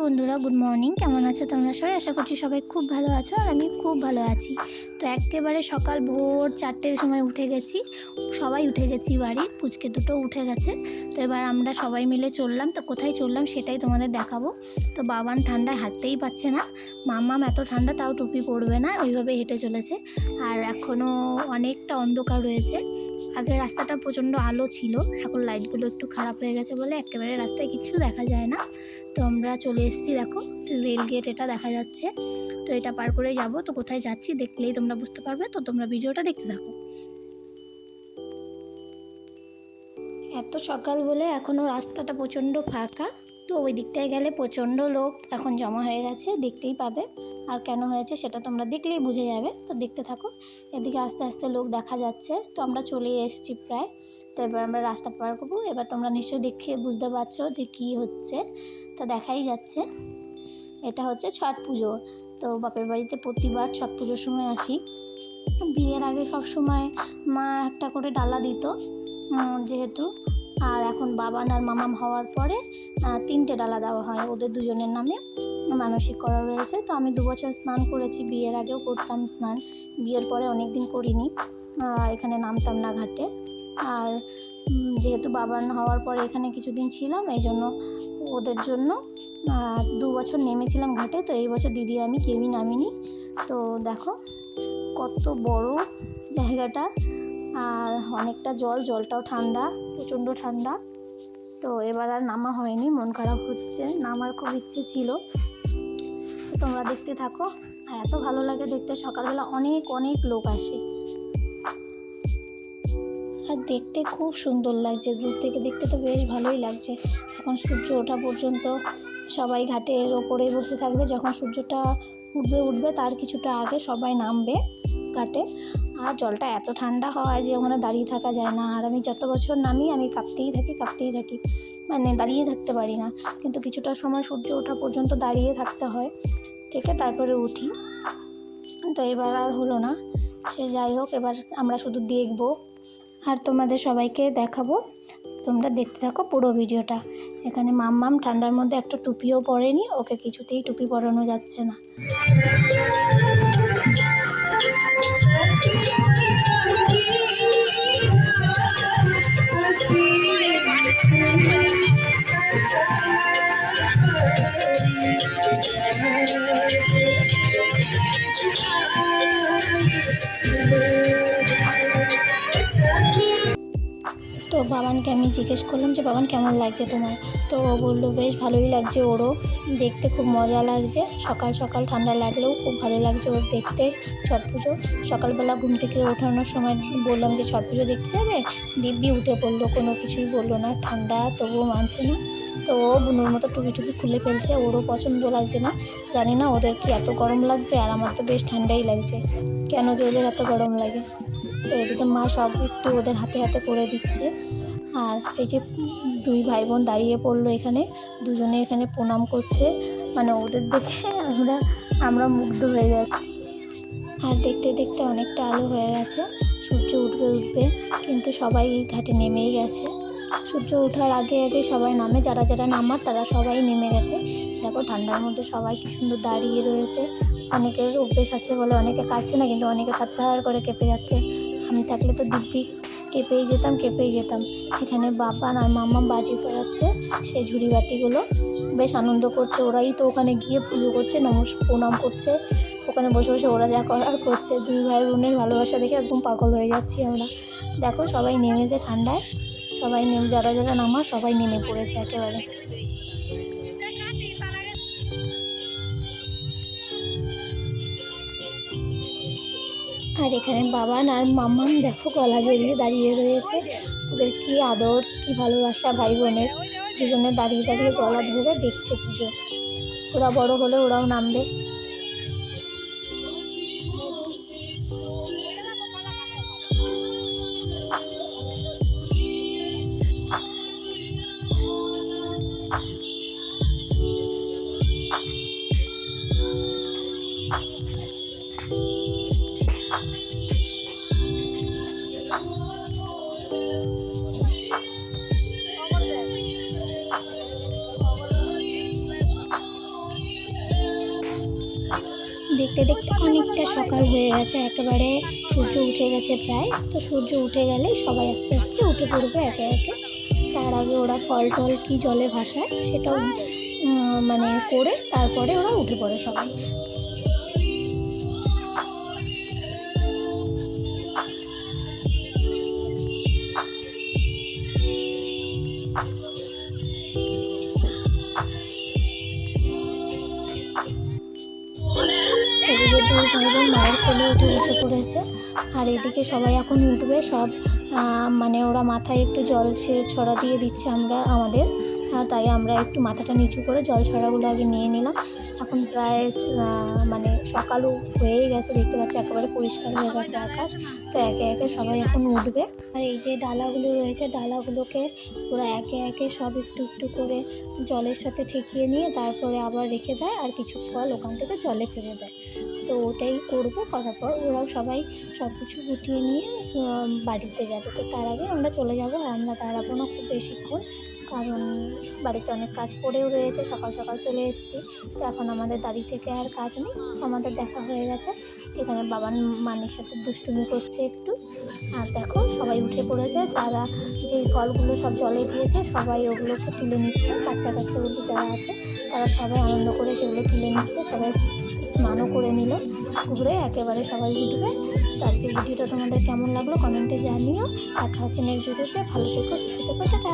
বন্ধুরা, good morning. কেমন আছো তোমরা সবাই? আশা করছি সবাই খুব ভালো আছো, আর আমি খুব ভালো আছি। তো একেবারে সকাল ভোর 4টের সময় উঠে গেছি, সবাই উঠে গেছি, বাড়ির পুচকে দুটো উঠে গেছে। তো এবার আমরা সবাই মিলে চললাম। তো কোথায় চললাম সেটাই তোমাদের দেখাবো। তো বাবান ঠান্ডায় হাঁটতেই পারছে না, মাম্মাম এত ঠান্ডা তাও টুপি পরবে না, ওইভাবে হেঁটে চলেছে। আর এখনও অনেকটা অন্ধকার রয়েছে। আগে রাস্তাটা প্রচণ্ড আলো ছিল, এখন লাইটগুলো একটু খারাপ হয়ে গেছে বলে একেবারে রাস্তায় কিছু দেখা যায় না। তো আমরা চলে এসেছি, দেখো রেল গেট এটা দেখা যাচ্ছে। তো এটা পার করে যাব। তো কোথায় যাচ্ছি দেখলেই তোমরা বুঝতে পারবে, তো তোমরা ভিডিওটা দেখতে থাকো। এত সকাল বলে এখনও রাস্তাটা প্রচণ্ড ফাঁকা। তো ওই দিকটায় গেলে প্রচণ্ড লোক এখন জমা হয়ে গেছে, দেখতেই পাবে। আর কেন হয়েছে সেটা তোমরা দেখলেই বুঝে যাবে। তো দেখতে থাকো, এদিকে আস্তে আস্তে লোক দেখা যাচ্ছে। তো আমরা চলে এসেছি প্রায়। তো এবার আমরা রাস্তা পার করবো। এবার তোমরা নিশ্চয়ই দেখে বুঝতে পারছো যে কি হচ্ছে। তো দেখাই যাচ্ছে, এটা হচ্ছে ছট পুজো। তো বাপের বাড়িতে প্রতিবার ছট পুজোর সময় আসি। বিয়ের আগে সব সময় মা একটা করে ডালা দিত, যেহেতু। আর এখন বাবান আর মামাম হওয়ার পরে 3টে ডালা দেওয়া হয় ওদের দুজনের নামে, মানসিক করা রয়েছে। তো আমি 2 বছর স্নান করেছি, বিয়ের আগেও করতাম স্নান, বিয়ের পরে অনেক দিন করিনি, এখানে নামতাম না ঘাটে। আর যেহেতু বাবান হওয়ার পরে এখানে কিছুদিন ছিলাম, এই জন্য ওদের জন্য 2 বছর নেমেছিলাম ঘাটে। তো এই বছর দিদি আমি কেউই নামিনি। তো দেখো কত বড় জায়গাটা, আর অনেকটা জলটাও ঠান্ডা, প্রচণ্ড ঠান্ডা। তো এবার আর নামা হয়নি, মন খারাপ হচ্ছে, নামার খুব ইচ্ছে ছিল। তো তোমরা দেখতে থাকো। আর এত ভালো লাগে দেখতে, সকালবেলা অনেক অনেক লোক আসে, আর দেখতে খুব সুন্দর লাগছে। দূর থেকে দেখতে তো বেশ ভালোই লাগছে। এখন সূর্য ওঠা পর্যন্ত সবাই ঘাটের ওপরে বসে থাকবে, যখন সূর্যটা উঠবে তার কিছুটা আগে সবাই নামবে ঘাটে। আর জলটা এত ঠান্ডা হয় যে ওখানে দাঁড়িয়ে থাকা যায় না। আর আমি যত বছর নামি আমি কাঁপতেই থাকি, মানে দাঁড়িয়ে থাকতে পারি না। কিন্তু কিছুটা সময় সূর্য ওঠা পর্যন্ত দাঁড়িয়ে থাকতে হয়, থেকে তারপরে উঠি। তো এবার আর হলো না, সে যাই হোক, এবার আমরা শুধু দেখবো আর তোমাদের সবাইকে দেখাবো। তোমরা দেখতে থাকো পুরো ভিডিওটা। এখানে মাম্মাম ঠান্ডার মধ্যে একটা টুপিও পরেনি, ওকে কিছুতেই টুপি পরানো যাচ্ছে না। তো বাবানকে আমি জিজ্ঞেস করলাম যে বাবান কেমন লাগছে তোমার? তো ও বললো বেশ ভালোই লাগছে, ওরও দেখতে খুব মজা লাগছে। সকাল সকাল ঠান্ডা লাগলেও খুব ভালো লাগছে ওর দেখতে। ছট পুজো সকালবেলা ঘুম থেকে ওঠানোর সময় বললাম যে ছট পুজো দেখতে যাবে, দিব্যি উঠে পড়লো, কোনো কিছুই বললো না, ঠান্ডা তবুও মানছে না। তো ও বুনুর মতো টুপি খুলে ফেলছে, ওরও পছন্দ লাগছে না। জানি না ওদের কি এত গরম লাগছে, আর আমার তো বেশ ঠান্ডাই লাগছে, কেন যে ওদের এত গরম লাগে। তো এদিকে মা সব একটু ওদের হাতে হাতে করে দিচ্ছে। আর এই যে 2 ভাই বোন দাঁড়িয়ে পড়লো এখানে, দুজনে এখানে প্রণাম করছে, মানে ওদের দেখে আমরা মুগ্ধ হয়ে যাচ্ছি। আর দেখতে দেখতে অনেকটা আলো হয়ে গেছে, সূর্য উঠবে, কিন্তু সবাই ঘাটে নেমেই গেছে। সূর্য ওঠার আগে আগে সবাই নামে, যারা যারা নামার তারা সবাই নেমে গেছে। দেখো ঠান্ডার মধ্যে সবাই কি সুন্দর দাঁড়িয়ে রয়েছে। অনেকের অভ্যেস আছে বলে অনেকে কাছে না, কিন্তু অনেকে থার করে কেঁপে যাচ্ছে। আমি থাকলে তো দিব্যি কেঁপেই যেতাম। এখানে বাবান আর মাম্মাম বাজি পোড়াচ্ছে, সেই ঝুড়ি বাতিগুলো বেশ আনন্দ করছে। ওরাই তো ওখানে গিয়ে পুজো করছে, প্রণাম করছে, ওখানে বসে বসে ওরা যা করার করছে। 2 ভাই বোনের ভালোবাসা দেখে একদম পাগল হয়ে যাচ্ছি আমরা। দেখো সবাই নেমেছে ঠান্ডায়, সবাই যারা যারা নামার সবাই নেমে পড়েছে একেবারে। আর এখানে বাবান আর মাম্মাম দেখো গলা জড়িয়ে দাঁড়িয়ে রয়েছে। ওদের কি আদর, কি ভালোবাসা ভাই বোনের, দুজনে দাঁড়িয়ে দাঁড়িয়ে গলা ধরে দেখছে পুজো। ওরা বড় হলে ওরাও নামবে। দেখতে দেখতে অনেকটা সকাল হয়ে গেছে, একেবারে সূর্য উঠে গেছে প্রায়। তো সূর্য উঠে গেলেই সবাই আস্তে আস্তে উঠে পড়বে একে একে। তার আগে ওরা ফল টল কী জলে ভাসায় সেটাও মানে করে তারপরে ওরা উঠে পড়ে সবাই। এদিকে দুই ভাই বোন মায়ের কোলে উঠে বসে পড়েছে, আর এদিকে সবাই এখন উঠবে সব। মানে ওরা মাথায় একটু জল ছড়া দিয়ে দিচ্ছে আমাদের, তাই আমরা একটু মাথাটা নিচু করে জল ছড়াগুলো আগে নিয়ে নিলাম। এখন প্রায় মানে সকালও হয়েই গেছে, দেখতে পাচ্ছি একেবারে পরিষ্কার হয়ে গেছে আকাশ। তো একে একে সবাই এখন উঠবে। আর এই যে ডালাগুলো রয়েছে, ডালাগুলোকে ওরা একে একে সব একটু একটু করে জলের সাথে ঠেকিয়ে নিয়ে তারপরে আবার রেখে দেয়, আর কিছু ফল ওখান থেকে জলে ফেলে দেয়। তো ওটাই করবে, করার পর ওরাও সবাই সব কিছু গুটিয়ে নিয়ে বাড়িতে যাবে। তো তার আগে আমরা চলে যাব, আর আমরা দাঁড়াবো না খুব বেশিক্ষণ, কারণ বাড়িতে অনেক কাজ পড়েও রয়েছে। সকাল সকাল চলে এসেছি, তো এখন আমাদের দাঁড়িয়ে থেকে আর কাজ নেই। আমাদের দেখা হয়ে গেছে, এখানে বাবান মানির সাথে দুষ্টুমি করছে একটু। আর দেখো সবাই উঠে পড়েছে, যারা যেই ফলগুলো সব জলে দিয়েছে সবাই ওগুলোকে তুলে নিচ্ছে। বাচ্চা কাচ্চাগুলো যারা আছে তারা সবাই আনন্দ করে সেগুলো তুলে নিচ্ছে। সবাই স্নানও করে নিল, ঘুরে একেবারে সবাই উঠবে। তো আজকের ভিডিওটা তোমাদের কেমন লাগলো কমেন্টে জানিও। দেখা হচ্ছে নেক্সট ভিডিওতে। ভালো থেকো, সুস্থ থেকো, টাটা।